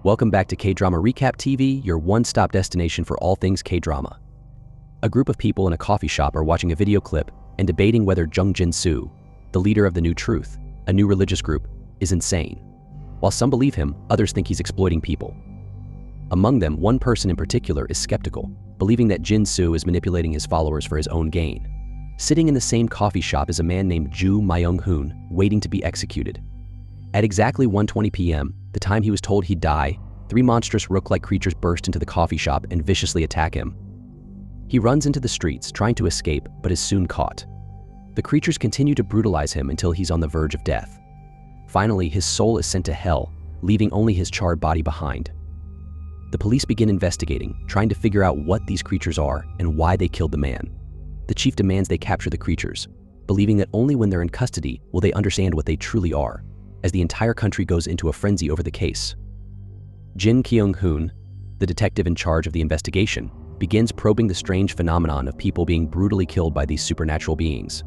Welcome back to K-Drama Recap TV, your one-stop destination for all things K-drama. A group of people in a coffee shop are watching a video clip and debating whether Jung Jin-soo, the leader of the New Truth, a new religious group, is insane. While some believe him, others think he's exploiting people. Among them, one person in particular is skeptical, believing that Jin-soo is manipulating his followers for his own gain. Sitting in the same coffee shop is a man named Ju Myung-hoon, waiting to be executed. At exactly 1:20 p.m., the time he was told he'd die, three monstrous rook-like creatures burst into the coffee shop and viciously attack him. He runs into the streets, trying to escape, but is soon caught. The creatures continue to brutalize him until he's on the verge of death. Finally, his soul is sent to hell, leaving only his charred body behind. The police begin investigating, trying to figure out what these creatures are and why they killed the man. The chief demands they capture the creatures, believing that only when they're in custody will they understand what they truly are, as the entire country goes into a frenzy over the case. Jin Kyung-hoon, the detective in charge of the investigation, begins probing the strange phenomenon of people being brutally killed by these supernatural beings.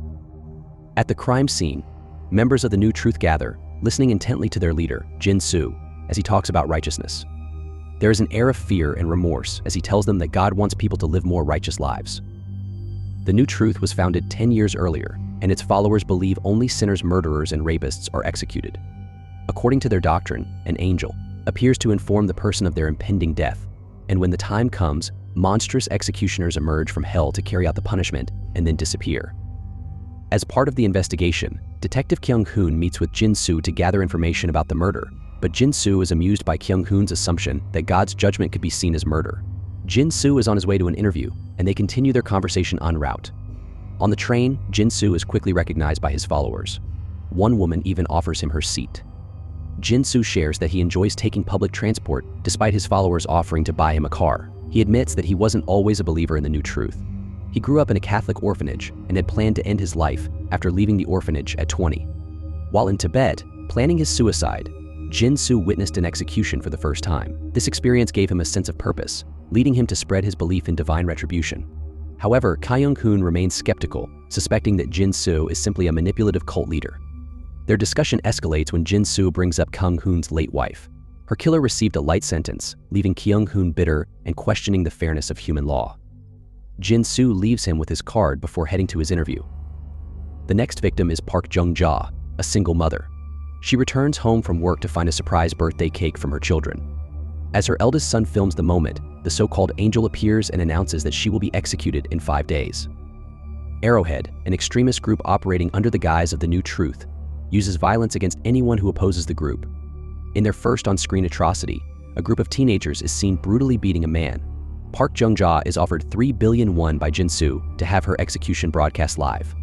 At the crime scene, members of the New Truth gather, listening intently to their leader, Jin-soo, as he talks about righteousness. There is an air of fear and remorse as he tells them that God wants people to live more righteous lives. The New Truth was founded 10 years earlier, and its followers believe only sinners, murderers, and rapists are executed. According to their doctrine, an angel appears to inform the person of their impending death, and when the time comes, monstrous executioners emerge from hell to carry out the punishment and then disappear. As part of the investigation, Detective Kyung-hoon meets with Jin-soo to gather information about the murder, but Jin-soo is amused by Kyung-hoon's assumption that God's judgment could be seen as murder. Jin-soo is on his way to an interview, and they continue their conversation en route. On the train, Jin-soo is quickly recognized by his followers. One woman even offers him her seat. Jin-soo shares that he enjoys taking public transport despite his followers offering to buy him a car. He admits that he wasn't always a believer in the New Truth. He grew up in a Catholic orphanage and had planned to end his life after leaving the orphanage at 20. While in Tibet, planning his suicide, Jin-soo witnessed an execution for the first time. This experience gave him a sense of purpose, leading him to spread his belief in divine retribution. However, Kyung-hoon remains skeptical, suspecting that Jin-soo is simply a manipulative cult leader. Their discussion escalates when Jin-soo brings up Kyung-hoon's late wife. Her killer received a light sentence, leaving Kyung-hoon bitter and questioning the fairness of human law. Jin-soo leaves him with his card before heading to his interview. The next victim is Park Jung-ja, a single mother. She returns home from work to find a surprise birthday cake from her children. As her eldest son films the moment, the so-called angel appears and announces that she will be executed in 5 days. Arrowhead, an extremist group operating under the guise of the New Truth, uses violence against anyone who opposes the group. In their first on-screen atrocity, a group of teenagers is seen brutally beating a man. Park Jung-ja is offered 3 billion won by Jin-soo to have her execution broadcast live.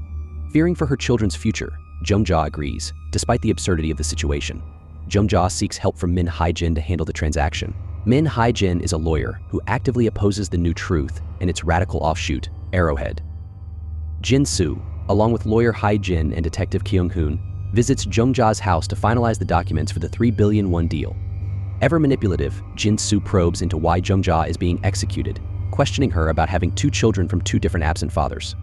Fearing for her children's future, Jung-ja agrees, despite the absurdity of the situation. Jung-ja seeks help from Min Hae-jin to handle the transaction. Min Hae-jin is a lawyer who actively opposes the New Truth and its radical offshoot, Arrowhead. Jin-soo, along with lawyer Hae-jin and detective Kyung-hoon, visits Jung-ja's house to finalize the documents for the 3 billion won deal. Ever manipulative, Jin-soo probes into why Jung-ja is being executed, questioning her about having 2 children from 2 different absent fathers.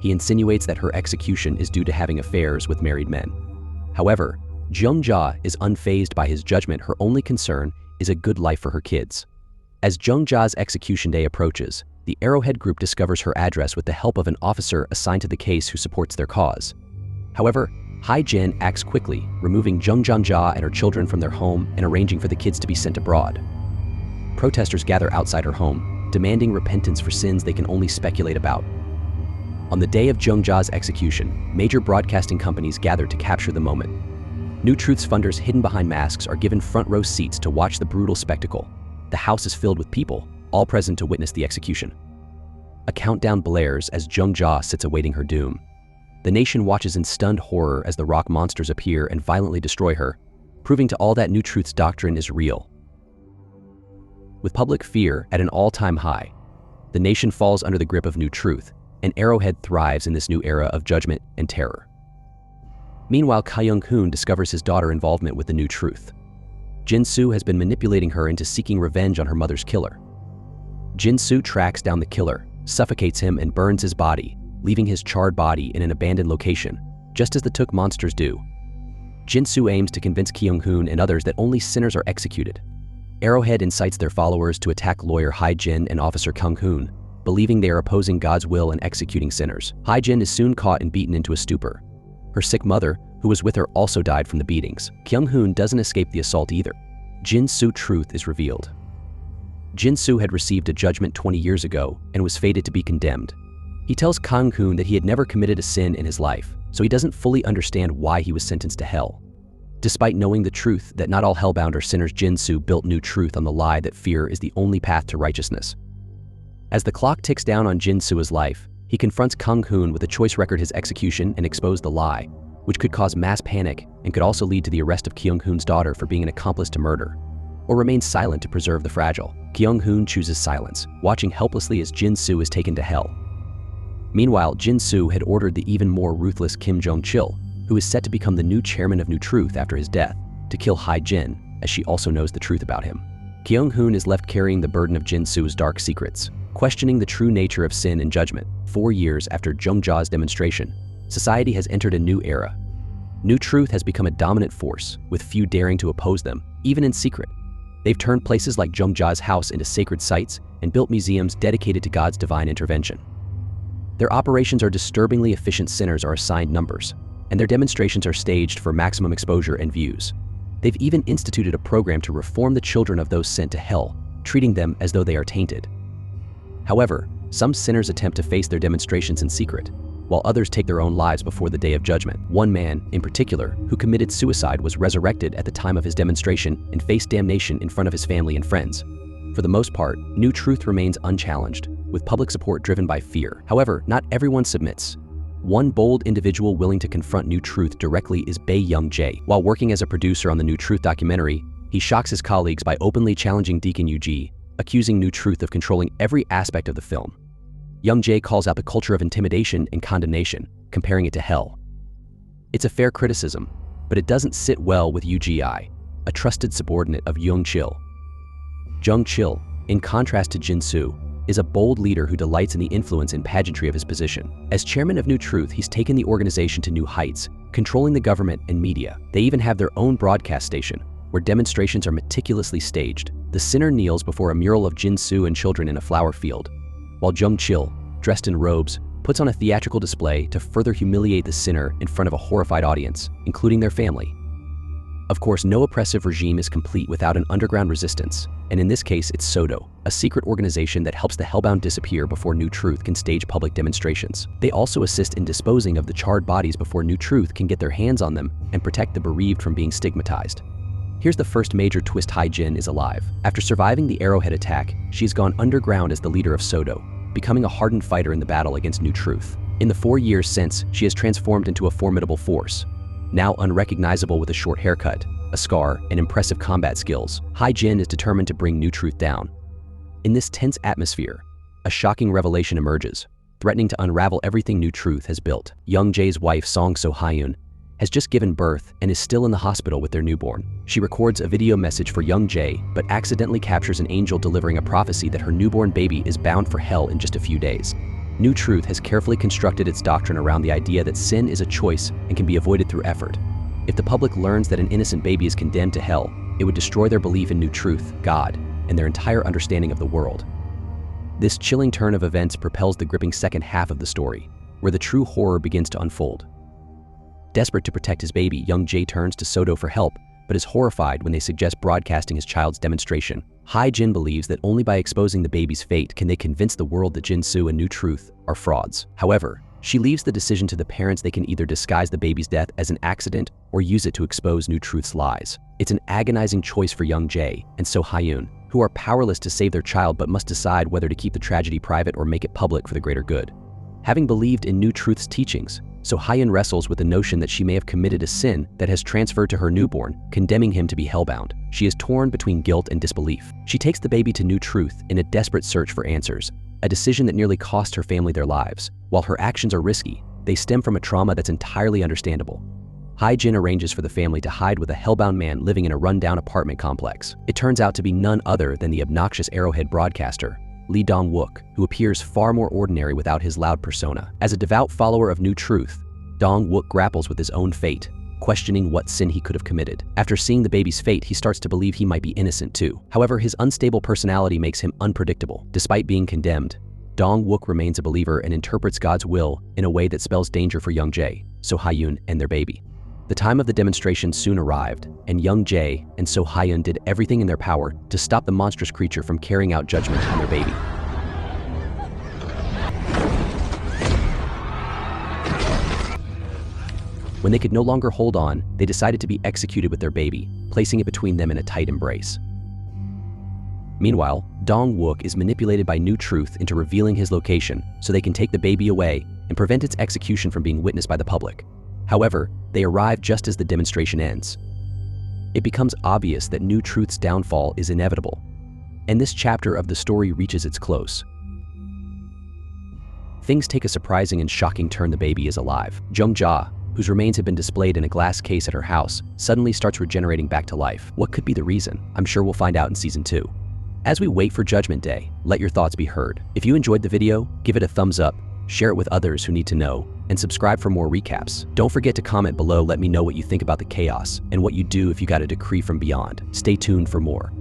He insinuates that her execution is due to having affairs with married men. However, Jung-ja is unfazed by his judgment. Her only concern is a good life for her kids. As Jung-ja's execution day approaches, the Arrowhead group discovers her address with the help of an officer assigned to the case who supports their cause. However, Hae-jin acts quickly, removing Jung-ja and her children from their home and arranging for the kids to be sent abroad. Protesters gather outside her home, demanding repentance for sins they can only speculate about. On the day of Jung-ja's execution, major broadcasting companies gather to capture the moment. New Truth's funders hidden behind masks are given front-row seats to watch the brutal spectacle. The house is filled with people, all present to witness the execution. A countdown blares as Jung-ja sits awaiting her doom. The nation watches in stunned horror as the rock monsters appear and violently destroy her, proving to all that New Truth's doctrine is real. With public fear at an all-time high, the nation falls under the grip of New Truth, and Arrowhead thrives in this new era of judgment and terror. Meanwhile, Kyung-hoon discovers his daughter's involvement with the New Truth. Jin-soo has been manipulating her into seeking revenge on her mother's killer. Jin-soo tracks down the killer, suffocates him, and burns his body, leaving his charred body in an abandoned location, just as the Took monsters do. Jin-soo aims to convince Kyung-hoon and others that only sinners are executed. Arrowhead incites their followers to attack lawyer Hai-Jin and officer Kyung-hoon, believing they are opposing God's will and executing sinners. Hai-Jin is soon caught and beaten into a stupor. Her sick mother, who was with her, also died from the beatings. Kyung-hoon doesn't escape the assault either. Jin-soo's truth is revealed. Jin-soo had received a judgment 20 years ago and was fated to be condemned. He tells Kyung-hoon that he had never committed a sin in his life, so he doesn't fully understand why he was sentenced to hell. Despite knowing the truth that not all Hellbound are sinners, Jin-soo built new truth on the lie that fear is the only path to righteousness. As the clock ticks down on Jin-soo's life, he confronts Kyung-hoon with a choice record, his execution, and expose the lie, which could cause mass panic and could also lead to the arrest of Kyung-hoon's daughter for being an accomplice to murder, or remain silent to preserve the fragile. Kyung-hoon chooses silence, watching helplessly as Jin-soo is taken to hell. Meanwhile, Jin-soo had ordered the even more ruthless Kim Jong-chil, who is set to become the new chairman of New Truth after his death, to kill Hai-Jin, as she also knows the truth about him. Kyung-hoon is left carrying the burden of Jin-soo's dark secrets, questioning the true nature of sin and judgment. 4 years after Jung-ja's demonstration, society has entered a new era. New Truth has become a dominant force, with few daring to oppose them, even in secret. They've turned places like Jung-ja's house into sacred sites and built museums dedicated to God's divine intervention. Their operations are disturbingly efficient. Sinners are assigned numbers, and their demonstrations are staged for maximum exposure and views. They've even instituted a program to reform the children of those sent to hell, treating them as though they are tainted. However, some sinners attempt to face their demonstrations in secret, while others take their own lives before the day of judgment. One man, in particular, who committed suicide was resurrected at the time of his demonstration and faced damnation in front of his family and friends. For the most part, New Truth remains unchallenged, with public support driven by fear. However, not everyone submits. One bold individual willing to confront New Truth directly is Bae Young-jae. While working as a producer on the New Truth documentary, he shocks his colleagues by openly challenging Deacon Yoo-ji, accusing New Truth of controlling every aspect of the film. Young-jae calls out the culture of intimidation and condemnation, comparing it to hell. It's a fair criticism, but it doesn't sit well with Yoo-ji, a trusted subordinate of Jung-chil. Jung-chil, in contrast to Jin-soo, is a bold leader who delights in the influence and pageantry of his position. As chairman of New Truth, he's taken the organization to new heights, controlling the government and media. They even have their own broadcast station, where demonstrations are meticulously staged. The sinner kneels before a mural of Jin-soo and children in a flower field, while Jung-chil, dressed in robes, puts on a theatrical display to further humiliate the sinner in front of a horrified audience, including their family. Of course, no oppressive regime is complete without an underground resistance, and in this case it's Sodo, a secret organization that helps the Hellbound disappear before New Truth can stage public demonstrations. They also assist in disposing of the charred bodies before New Truth can get their hands on them and protect the bereaved from being stigmatized. Here's the first major twist: Hai-Jin is alive. After surviving the Arrowhead attack, she's gone underground as the leader of Sodo, becoming a hardened fighter in the battle against New Truth. In the 4 years since, she has transformed into a formidable force. Now unrecognizable with a short haircut, a scar, and impressive combat skills, Hai-Jin is determined to bring New Truth down. In this tense atmosphere, a shocking revelation emerges, threatening to unravel everything New Truth has built. Young-jae's wife, Song So-hyun, has just given birth and is still in the hospital with their newborn. She records a video message for Young-jae, but accidentally captures an angel delivering a prophecy that her newborn baby is bound for hell in just a few days. New Truth has carefully constructed its doctrine around the idea that sin is a choice and can be avoided through effort. If the public learns that an innocent baby is condemned to hell, it would destroy their belief in New Truth, God, and their entire understanding of the world. This chilling turn of events propels the gripping second half of the story, where the true horror begins to unfold. Desperate to protect his baby, Young-jae turns to Sodo for help, but is horrified when they suggest broadcasting his child's demonstration. Hai-Jin believes that only by exposing the baby's fate can they convince the world that Jin-soo and New Truth are frauds. However, she leaves the decision to the parents. They can either disguise the baby's death as an accident or use it to expose New Truth's lies. It's an agonizing choice for Young-jae and So-hyun, who are powerless to save their child but must decide whether to keep the tragedy private or make it public for the greater good. Having believed in New Truth's teachings, So-hyun wrestles with the notion that she may have committed a sin that has transferred to her newborn, condemning him to be hellbound. She is torn between guilt and disbelief. She takes the baby to New Truth in a desperate search for answers, a decision that nearly cost her family their lives. While her actions are risky, they stem from a trauma that's entirely understandable. Hai-Jin arranges for the family to hide with a hellbound man living in a rundown apartment complex. It turns out to be none other than the obnoxious Arrowhead broadcaster, Lee Dong-wook, who appears far more ordinary without his loud persona. As a devout follower of New Truth, Dong-wook grapples with his own fate, questioning what sin he could have committed. After seeing the baby's fate, he starts to believe he might be innocent too. However, his unstable personality makes him unpredictable. Despite being condemned, Dong-wook remains a believer and interprets God's will in a way that spells danger for young Jae, So Hyun, and their baby. The time of the demonstration soon arrived, and young Jae and So Hyun did everything in their power to stop the monstrous creature from carrying out judgment on their baby. When they could no longer hold on, they decided to be executed with their baby, placing it between them in a tight embrace. Meanwhile, Dong-wook is manipulated by New Truth into revealing his location so they can take the baby away and prevent its execution from being witnessed by the public. However, they arrive just as the demonstration ends. It becomes obvious that New Truth's downfall is inevitable, and this chapter of the story reaches its close. Things take a surprising and shocking turn. The baby is alive. Jung-ja, whose remains have been displayed in a glass case at her house, suddenly starts regenerating back to life. What could be the reason? I'm sure we'll find out in Season 2. As we wait for Judgment Day, let your thoughts be heard. If you enjoyed the video, give it a thumbs up, share it with others who need to know, and subscribe for more recaps. Don't forget to comment below. Let me know what you think about the chaos and what you do if you got a decree from beyond. Stay tuned for more.